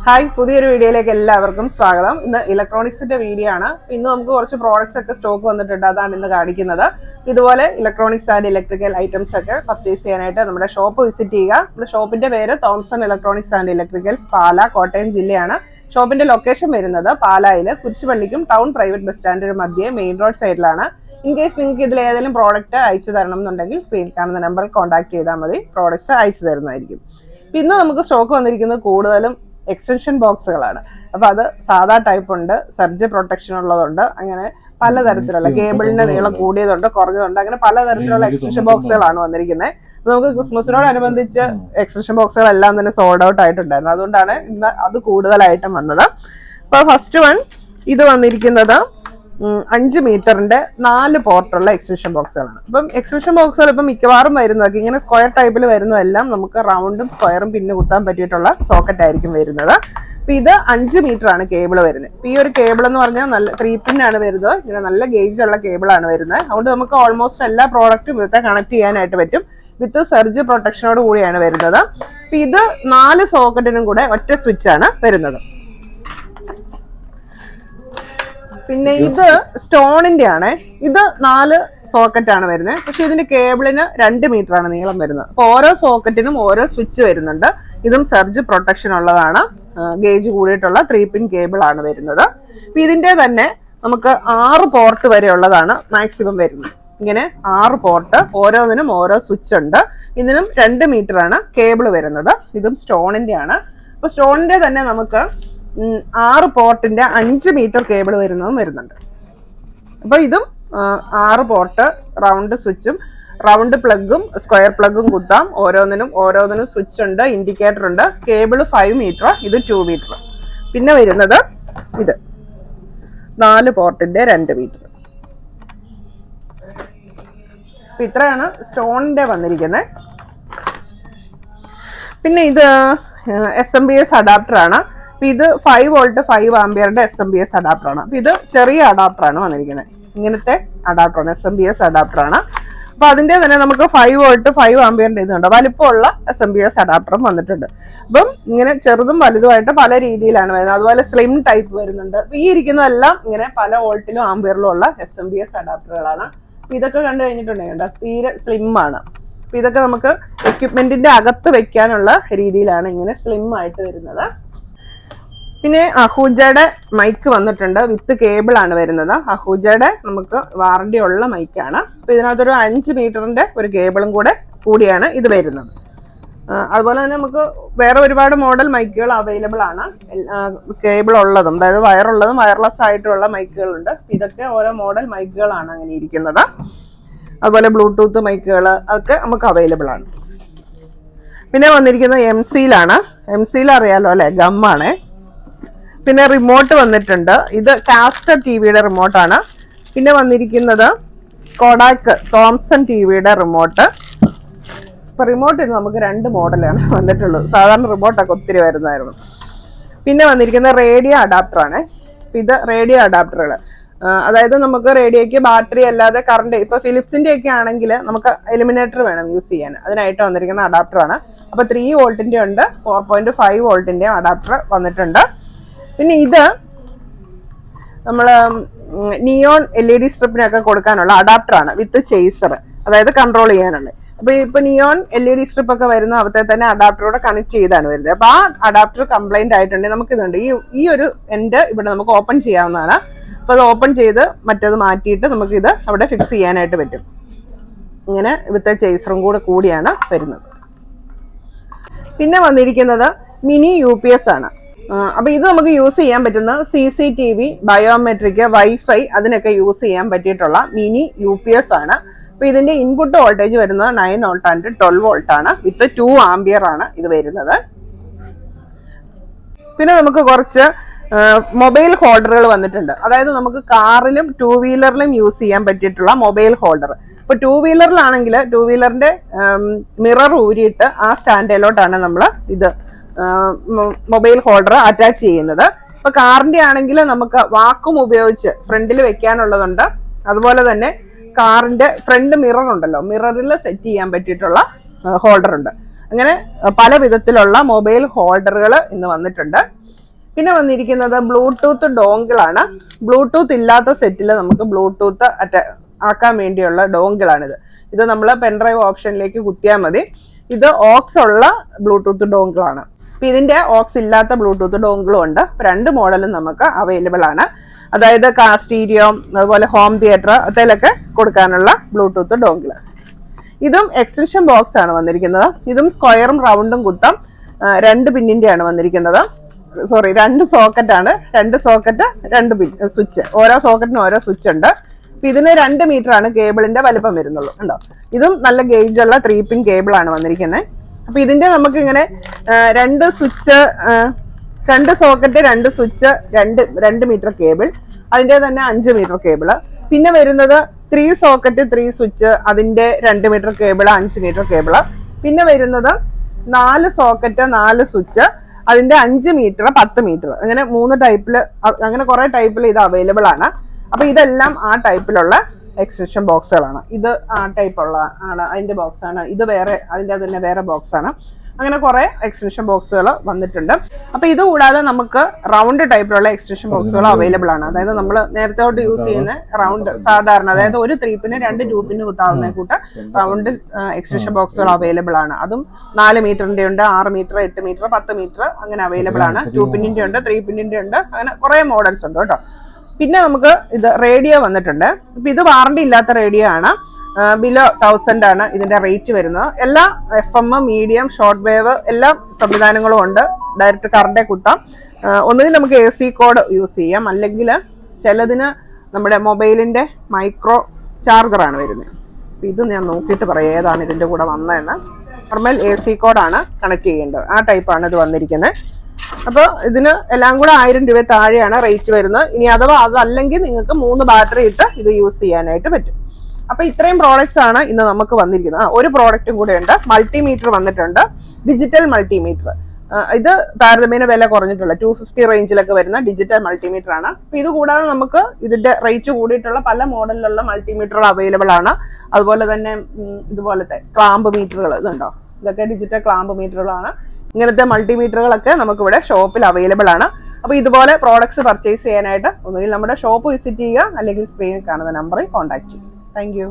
Hi, പുതിയൊരു വീഡിയോയിലേക്ക് എല്ലാവർക്കും സ്വാഗതം. ഇന്ന് ഇലക്ട്രോണിക്സിന്റെ വീഡിയോ ആണ്. ഇന്ന് നമുക്ക് കുറച്ച് പ്രോഡക്ട്സ് ഒക്കെ സ്റ്റോക്ക് വന്നിട്ടുണ്ട്, അതാണ് ഇന്ന് കാണിക്കുന്നത്. ഇതുപോലെ ഇലക്ട്രോണിക്സ് ആൻഡ് ഇലക്ട്രിക്കൽ ഐറ്റംസ് ഒക്കെ പർച്ചേസ് ചെയ്യാനായിട്ട് നമ്മുടെ ഷോപ്പ് വിസിറ്റ് ചെയ്യുക. നമ്മുടെ ഷോപ്പിന്റെ പേര് തോംസൺ ഇലക്ട്രോണിക്സ് ആൻഡ് ഇലക്ട്രിക്കൽസ്, പാല, കോട്ടയം ജില്ലയാണ്. ഷോപ്പിന്റെ ലൊക്കേഷൻ വരുന്നത് പാലായില് കുരിശുപള്ളിക്കും ടൗൺ പ്രൈവറ്റ് ബസ് സ്റ്റാൻഡിന് മധ്യേ മെയിൻ റോഡ് സൈഡിലാണ്. ഇൻ കേസ് നിങ്ങൾക്ക് ഇതിൽ ഏതെങ്കിലും പ്രോഡക്റ്റ് അയച്ചു തരണം എന്നുണ്ടെങ്കിൽ സ്ക്രീനിൽ കാണുന്ന നമ്പറിൽ കോൺടാക്ട് ചെയ്താൽ മതി, പ്രോഡക്ട്സ് അയച്ചു തരുന്നതായിരിക്കും. ഇന്ന് നമുക്ക് സ്റ്റോക്ക് വന്നിരിക്കുന്നത് കൂടുതലും എക്സ്റ്റൻഷൻ ബോക്സുകളാണ്. അപ്പൊ അത് സാധാ ടൈപ്പ് ഉണ്ട്, സർജ് പ്രൊട്ടക്ഷൻ ഉള്ളതുണ്ട്, അങ്ങനെ പലതരത്തിലുള്ള കേബിളിന്റെ നീളം കൂടിയതുണ്ട്, കുറഞ്ഞതുണ്ട്, അങ്ങനെ പലതരത്തിലുള്ള എക്സ്റ്റൻഷൻ ബോക്സുകളാണ് വന്നിരിക്കുന്നത്. നമുക്ക് ക്രിസ്മസിനോടനുബന്ധിച്ച് എക്സ്റ്റൻഷൻ ബോക്സുകളെല്ലാം തന്നെ സോൾഡ് ഔട്ട് ആയിട്ടുണ്ടായിരുന്നു, അതുകൊണ്ടാണ് ഇന്ന് അത് കൂടുതലായിട്ടും വന്നത്. അപ്പൊ ഫസ്റ്റ് വൺ ഇത് വന്നിരിക്കുന്നത് 5 മീറ്ററിന്റെ 4 പോർട്ടുള്ള എക്സ്റ്റൻഷൻ ബോക്സുകളാണ്. അപ്പം എക്സ്റ്റൻഷൻ ബോക്സുകൾ ഇപ്പം മിക്കവാറും വരുന്നതൊക്കെ ഇങ്ങനെ സ്ക്വയർ ടൈപ്പിൽ വരുന്നതെല്ലാം നമുക്ക് റൗണ്ടും സ്ക്വയറും പിന്നെ കുത്താൻ പറ്റിയിട്ടുള്ള സോക്കറ്റ് ആയിരിക്കും വരുന്നത്. അപ്പൊ ഇത് 5 മീറ്റർ ആണ് കേബിൾ വരുന്നത്. ഈ ഒരു കേബിൾ എന്ന് പറഞ്ഞാൽ നല്ല 3 പിൻ ആണ് വരുന്നത്, ഇങ്ങനെ നല്ല ഗേജ് ഉള്ള കേബിൾ ആണ് വരുന്നത്. അതുകൊണ്ട് നമുക്ക് ഓൾമോസ്റ്റ് എല്ലാ പ്രോഡക്റ്റും ഇവിടുത്തെ കണക്ട് ചെയ്യാനായിട്ട് പറ്റും. വിത്ത് സർജ് പ്രൊട്ടക്ഷനോട് കൂടിയാണ് വരുന്നത്. അപ്പൊ ഇത് 4 സോക്കറ്റിനും കൂടെ ഒറ്റ സ്വിച്ച് ആണ് വരുന്നത്. പിന്നെ ഇത് സ്റ്റോണിന്റെ ആണ്. ഇത് 4 സോക്കറ്റ് ആണ് വരുന്നത്. പക്ഷെ ഇതിന്റെ കേബിളിന് 2 മീറ്റർ ആണ് നീളം വരുന്നത്. അപ്പൊ ഓരോ സോക്കറ്റിനും ഓരോ സ്വിച്ച് വരുന്നുണ്ട്. ഇതും സർജ് പ്രൊട്ടക്ഷൻ ഉള്ളതാണ്, ഗേജ് കൂടിയിട്ടുള്ള 3 പിൻ കേബിൾ ആണ് വരുന്നത്. അപ്പൊ ഇതിന്റെ തന്നെ നമുക്ക് 6 പോർട്ട് വരെ ഉള്ളതാണ് മാക്സിമം വരുന്നത്. ഇങ്ങനെ 6 പോർട്ട്, ഓരോന്നിനും ഓരോ സ്വിച്ച് ഉണ്ട്. ഇതിനും 2 മീറ്റർ ആണ് കേബിൾ വരുന്നത്. ഇതും സ്റ്റോണിന്റെ ആണ്. അപ്പൊ സ്റ്റോണിന്റെ തന്നെ നമുക്ക് 6 പോർട്ടിന്റെ 5 മീറ്റർ കേബിൾ വരുന്നതും വരുന്നുണ്ട്. അപ്പൊ ഇതും 6 പോർട്ട്, റൗണ്ട് സ്വിച്ചും റൗണ്ട് പ്ലഗും സ്ക്വയർ പ്ലഗും കുത്താം. ഓരോന്നിനും സ്വിച്ച് ഉണ്ട്, ഇൻഡിക്കേറ്റർ ഉണ്ട്. കേബിൾ 5 മീറ്റർ, ഇത് 2 മീറ്റർ. പിന്നെ വരുന്നത് ഇത് 4 പോർട്ടിന്റെ 2 മീറ്റർ. അപ്പൊ ഇത്രയാണ് സ്റ്റോണിന്റെ വന്നിരിക്കുന്നത്. പിന്നെ ഇത് SMPS അഡാപ്റ്റർ ആണ്. ഇത് 5 വോൾട്ട് 5 ആംപിയറിന്റെ SMPS അഡാപ്റ്റർ ആണ്. അപ്പൊ ഇത് ചെറിയ അഡാപ്റ്റർ ആണ് വന്നിരിക്കുന്നത്. ഇങ്ങനത്തെ അഡാപ്റ്റർ ആണ്, SMPS അഡാപ്റ്റർ ആണ്. അപ്പൊ അതിന്റെ തന്നെ നമുക്ക് 5 വോൾട്ട് 5 ആംപിയറിന്റെ ഇതുണ്ട്, വലിപ്പമുള്ള SMPS അഡാപ്റ്ററും വന്നിട്ടുണ്ട്. അപ്പം ഇങ്ങനെ ചെറുതും വലുതുമായിട്ട് പല രീതിയിലാണ് വരുന്നത്. അതുപോലെ സ്ലിം ടൈപ്പ് വരുന്നുണ്ട്. ഈ ഇരിക്കുന്നതെല്ലാം ഇങ്ങനെ പല വോൾട്ടിലും ആംപിയറിലും ഉള്ള SMPS അഡാപ്റ്ററുകളാണ്. ഇതൊക്കെ കണ്ടു കഴിഞ്ഞിട്ടുണ്ടെങ്കിൽ തീരെ സ്ലിം ആണ്. അപ്പൊ ഇതൊക്കെ നമുക്ക് എക്യുപ്മെന്റിന്റെ അകത്ത് വെക്കാനുള്ള രീതിയിലാണ് ഇങ്ങനെ സ്ലിം ആയിട്ട് വരുന്നത്. പിന്നെ അഹൂജയുടെ മൈക്ക് വന്നിട്ടുണ്ട്, വിത്ത് കേബിൾ ആണ് വരുന്നത്. അഹൂജയുടെ നമുക്ക് വാറണ്ടി ഉള്ള മൈക്കാണ്. അപ്പൊ ഇതിനകത്തൊരു 5 മീറ്ററിന്റെ ഒരു കേബിളും കൂടിയാണ് ഇത് വരുന്നത്. അതുപോലെ തന്നെ നമുക്ക് വേറെ ഒരുപാട് മോഡൽ മൈക്കുകൾ അവൈലബിൾ ആണ്. കേബിൾ ഉള്ളതും, അതായത് വയറുള്ളതും വയർലെസ് ആയിട്ടുള്ള മൈക്കുകളുണ്ട്. ഇതൊക്കെ ഓരോ മോഡൽ മൈക്കുകളാണ് അങ്ങനെ ഇരിക്കുന്നത്. അതുപോലെ ബ്ലൂടൂത്ത് മൈക്കുകൾ ഒക്കെ നമുക്ക് അവൈലബിൾ ആണ്. പിന്നെ വന്നിരിക്കുന്നത് MCയിലാണ്. MCയിൽ അറിയാലോ അല്ലെ, ഗമ്മാണ്. പിന്നെ റിമോട്ട് വന്നിട്ടുണ്ട്. ഇത് കാസ്റ്റർ ടിവിയുടെ റിമോട്ടാണ്. പിന്നെ വന്നിരിക്കുന്നത് കൊഡാക്ക് തോംസൺ ടിവിയുടെ റിമോട്ട്. ഇപ്പൊ റിമോട്ട് ഇത് നമുക്ക് 2 മോഡലാണ് വന്നിട്ടുള്ളത്. സാധാരണ റിമോട്ടൊക്കെ ഒത്തിരി വരുന്നതായിരുന്നു. പിന്നെ വന്നിരിക്കുന്ന റേഡിയോ അഡാപ്റ്റർ ആണ്. ഇത് റേഡിയോ അഡാപ്റ്ററുകൾ, അതായത് നമുക്ക് റേഡിയോയ്ക്ക് ബാറ്ററി അല്ലാതെ കറണ്ട്, ഇപ്പൊ ഫിലിപ്സിന്റെ ഒക്കെ ആണെങ്കിൽ നമുക്ക് എലിമിനേറ്റർ വേണം യൂസ് ചെയ്യാൻ, അതിനായിട്ട് വന്നിരിക്കുന്ന അഡാപ്റ്റർ ആണ്. അപ്പൊ 3 വോൾട്ടിന്റെ ഉണ്ട്, 4.5 വോൾട്ടിന്റെ അഡാപ്റ്റർ വന്നിട്ടുണ്ട്. പിന്നെ ഇത് നമ്മള് നിയോൺ LED സ്ട്രിപ്പിനൊക്കെ കൊടുക്കാനുള്ള അഡാപ്റ്റർ ആണ്, വിത്ത് ചേസർ, അതായത് കൺട്രോൾ ചെയ്യാനുള്ളത്. അപ്പൊ ഇപ്പൊ നിയോൺ LED സ്ട്രിപ്പ് ഒക്കെ വരുന്ന അവത്തെ തന്നെ അഡാപ്റ്ററോടെ കണക്ട് ചെയ്താണ് വരുന്നത്. അപ്പൊ ആ അഡാപ്റ്റർ കംപ്ലൈന്റ് ആയിട്ടുണ്ടെങ്കിൽ നമുക്ക് ഇതുണ്ട്, ഈ ഒരു എൻഡ് ഇവിടെ നമുക്ക് ഓപ്പൺ ചെയ്യാവുന്നതാണ്. അപ്പൊ അത് ഓപ്പൺ ചെയ്ത് മറ്റേത് മാറ്റിയിട്ട് നമുക്ക് ഇത് അവിടെ ഫിക്സ് ചെയ്യാനായിട്ട് പറ്റും. ഇങ്ങനെ വിത്ത് ചേസറും കൂടിയാണ് വരുന്നത്. പിന്നെ വന്നിരിക്കുന്നത് മിനി UPS ആണ്. അപ്പൊ ഇത് നമുക്ക് യൂസ് ചെയ്യാൻ പറ്റുന്ന CCTV, ബയോമെട്രിക്, വൈഫൈ അതിനൊക്കെ യൂസ് ചെയ്യാൻ പറ്റിയിട്ടുള്ള മിനി UPS ആണ്. അപ്പൊ ഇതിന്റെ ഇൻപുട്ട് വോൾട്ടേജ് വരുന്നത് 9 വോൾട്ട് ആൻഡ് 12 വോൾട്ട് ആണ്. വിത്ത് 2 ആംപിയർ ആണ് ഇത് വരുന്നത്. പിന്നെ നമുക്ക് കുറച്ച് മൊബൈൽ ഹോൾഡറുകൾ വന്നിട്ടുണ്ട്. അതായത് നമുക്ക് കാറിലും 2 വീലറിലും യൂസ് ചെയ്യാൻ പറ്റിയിട്ടുള്ള മൊബൈൽ ഹോൾഡർ. ഇപ്പൊ 2 വീലറിലാണെങ്കിൽ 2 വീലറിന്റെ മിറർ ഊരിയിട്ട് ആ സ്റ്റാൻഡിലോട്ടാണ് നമ്മൾ ഇത് മൊബൈൽ ഹോൾഡർ അറ്റാച്ച് ചെയ്യുന്നത്. ഇപ്പൊ കാറിന്റെ ആണെങ്കിൽ നമുക്ക് വാക്വം ഉപയോഗിച്ച് ഫ്രണ്ടിൽ വെക്കാനുള്ളതുണ്ട്. അതുപോലെ തന്നെ കാറിന്റെ ഫ്രണ്ട് മിറർ ഉണ്ടല്ലോ, മിററിൽ സെറ്റ് ചെയ്യാൻ പറ്റിയിട്ടുള്ള ഹോൾഡർ ഉണ്ട്. അങ്ങനെ പല വിധത്തിലുള്ള മൊബൈൽ ഹോൾഡറുകൾ ഇന്ന് വന്നിട്ടുണ്ട്. പിന്നെ വന്നിരിക്കുന്നത് ബ്ലൂടൂത്ത് ഡോങ്കിൾ ആണ്. ബ്ലൂടൂത്ത് ഇല്ലാത്ത സെറ്റിൽ നമുക്ക് ബ്ലൂടൂത്ത് ആക്കാൻ വേണ്ടിയുള്ള ഡോങ്കിളാണിത്. ഇത് നമ്മൾ പെൻഡ്രൈവ് ഓപ്ഷനിലേക്ക് കുത്തിയാൽ മതി. ഇത് ഓക്സ് ഉള്ള ബ്ലൂടൂത്ത് ഡോങ്കിളാണ്. അപ്പൊ ഇതിന്റെ ഓക്സ് ഇല്ലാത്ത ബ്ലൂടൂത്ത് ഡോങ്കിളും ഉണ്ട്. രണ്ട് മോഡലും നമുക്ക് അവൈലബിൾ ആണ്. അതായത് കാർ സ്റ്റീരിയോ, അതുപോലെ ഹോം തിയേറ്റർ അതിലൊക്കെ കൊടുക്കാനുള്ള ബ്ലൂടൂത്ത് ഡോങ്കിൾ. ഇതും എക്സ്റ്റൻഷൻ ബോക്സ് ആണ് വന്നിരിക്കുന്നത്. ഇതും സ്ക്വയറും റൗണ്ടും കുത്താം. 2 പിന്നിന്റെ ആണ് വന്നിരിക്കുന്നത്. സോറി, 2 സോക്കറ്റ് ആണ്. 2 സോക്കറ്റ് 2 പിൻ സ്വിച്ച്. ഓരോ സോക്കറ്റിനും ഓരോ സ്വിച്ച് ഉണ്ട്. ഇതിന് 2 മീറ്റർ ആണ് കേബിളിന്റെ വലിപ്പം വരുന്നുള്ളൂ. ഉണ്ടോ? ഇതും നല്ല ഗേജ് ഉള്ള 3 പിൻ കേബിൾ ആണ് വന്നിരിക്കുന്നത്. അപ്പൊ ഇതിന്റെ നമുക്ക് ഇങ്ങനെ 2 switch, 2 socket, 2 switch, 2 metre cable, അതിന്റെ തന്നെ 5 മീറ്റർ കേബിള്. പിന്നെ വരുന്നത് 3 സോക്കറ്റ് 3 സ്വിച്ച്, അതിന്റെ 2 മീറ്റർ കേബിള്, 5 മീറ്റർ കേബിള്. പിന്നെ വരുന്നത് 4 സോക്കറ്റ് 4 സ്വിച്ച്, അതിന്റെ 5 മീറ്റർ 10 മീറ്റർ, അങ്ങനെ 3 ടൈപ്പില്, അങ്ങനെ കുറെ ടൈപ്പിൽ ഇത് അവൈലബിൾ ആണ്. അപ്പൊ ഇതെല്ലാം ആ ടൈപ്പിലുള്ള എക്സ്റ്റൻഷൻ ബോക്സുകളാണ്. ഇത് ആ ടൈപ്പുള്ള ആണ്, അതിന്റെ ബോക്സ് ആണ്. ഇത് വേറെ, അതിന്റെ തന്നെ വേറെ ബോക്സ് ആണ്. അങ്ങനെ കുറെ എക്സ്റ്റൻഷൻ ബോക്സുകൾ വന്നിട്ടുണ്ട്. അപ്പൊ ഇത് കൂടാതെ നമുക്ക് റൗണ്ട് ടൈപ്പിലുള്ള എക്സ്റ്റൻഷൻ ബോക്സുകൾ അവൈലബിൾ ആണ്. അതായത് നമ്മൾ നേരത്തോട്ട് യൂസ് ചെയ്യുന്ന റൗണ്ട് സാധാരണ, അതായത് ഒരു 3 പിന് 2 2 പിന് കുത്താവുന്ന കൂട്ട റൗണ്ട് എക്സ്റ്റൻഷൻ ബോക്സുകൾ അവൈലബിൾ ആണ്. അതും 4 മീറ്ററിന്റെ ഉണ്ട്, 6 മീറ്റർ, 8 മീറ്റർ, 10 മീറ്റർ അങ്ങനെ അവൈലബിൾ ആണ്. 2 പിന്നിന്റെ ഉണ്ട്, 3 പിന്നിന്റെ ഉണ്ട്, അങ്ങനെ കുറെ മോഡൽസ് ഉണ്ട് കേട്ടോ. പിന്നെ നമുക്ക് ഇത് റേഡിയോ വന്നിട്ടുണ്ട്. ഇപ്പൊ ഇത് വാറണ്ടി ഇല്ലാത്ത റേഡിയോ ആണ്. ബിലോ 1000 ആണ് ഇതിന്റെ റേറ്റ് വരുന്നത്. എല്ലാ FM, മീഡിയം, ഷോർട്ട് വേവ് എല്ലാ സംവിധാനങ്ങളും ഉണ്ട്. ഡയറക്റ്റ് കറണ്ടേ കുത്താം. ഒന്നുകിൽ നമുക്ക് AC കോഡ് യൂസ് ചെയ്യാം, അല്ലെങ്കിൽ ചിലതിന് നമ്മുടെ മൊബൈലിന്റെ മൈക്രോ ചാർജറാണ് വരുന്നത്. ഇത് ഞാൻ നോക്കിയിട്ട് പറയാം ഏതാണ് ഇതിന്റെ കൂടെ വന്നതെന്ന്. നോർമൽ AC കോഡാണ് കണക്ട് ചെയ്യേണ്ടത്. ആ ടൈപ്പാണ് ഇത് വന്നിരിക്കുന്നത്. അപ്പോൾ ഇതിന് എല്ലാം കൂടെ 1000 രൂപ താഴെയാണ് റേറ്റ് വരുന്നത്. ഇനി അഥവാ അതല്ലെങ്കിൽ നിങ്ങൾക്ക് 3 ബാറ്ററി ഇട്ട് ഇത് യൂസ് ചെയ്യാനായിട്ട് പറ്റും. അപ്പൊ ഇത്രയും പ്രോഡക്ട്സ് ആണ് ഇന്ന് നമുക്ക് വന്നിരിക്കുന്നത്. ഒരു പ്രോഡക്റ്റും കൂടെ ഉണ്ട്, മൾട്ടിമീറ്റർ വന്നിട്ടുണ്ട്, ഡിജിറ്റൽ മൾട്ടിമീറ്റർ. ഇത് താരതമ്യേന വില കുറഞ്ഞിട്ടുള്ള 250 റേഞ്ചിലൊക്കെ വരുന്ന ഡിജിറ്റൽ മൾട്ടിമീറ്റർ ആണ്. അപ്പൊ ഇത് കൂടാതെ നമുക്ക് ഇതിന്റെ റേറ്റ് കൂടിയിട്ടുള്ള പല മോഡലിലുള്ള മൾട്ടിമീറ്ററുകൾ അവൈലബിൾ ആണ്. അതുപോലെ തന്നെ ഇതുപോലത്തെ ക്ലാമ്പ് മീറ്ററുകൾ, ഇതുണ്ടോ, ഇതൊക്കെ ഡിജിറ്റൽ ക്ലാമ്പ് മീറ്ററുകളാണ്. ഇങ്ങനത്തെ മൾട്ടിമീറ്ററുകളൊക്കെ നമുക്ക് ഇവിടെ ഷോപ്പിൽ അവൈലബിൾ ആണ്. അപ്പൊ ഇതുപോലെ പ്രോഡക്ട്സ് പർച്ചേസ് ചെയ്യാനായിട്ട് ഒന്നുകിൽ നമ്മുടെ ഷോപ്പ് വിസിറ്റ് ചെയ്യുക, അല്ലെങ്കിൽ സ്ക്രീനിൽ കാണുന്ന നമ്പറിൽ കോൺടാക്ട് ചെയ്യുക. Thank you.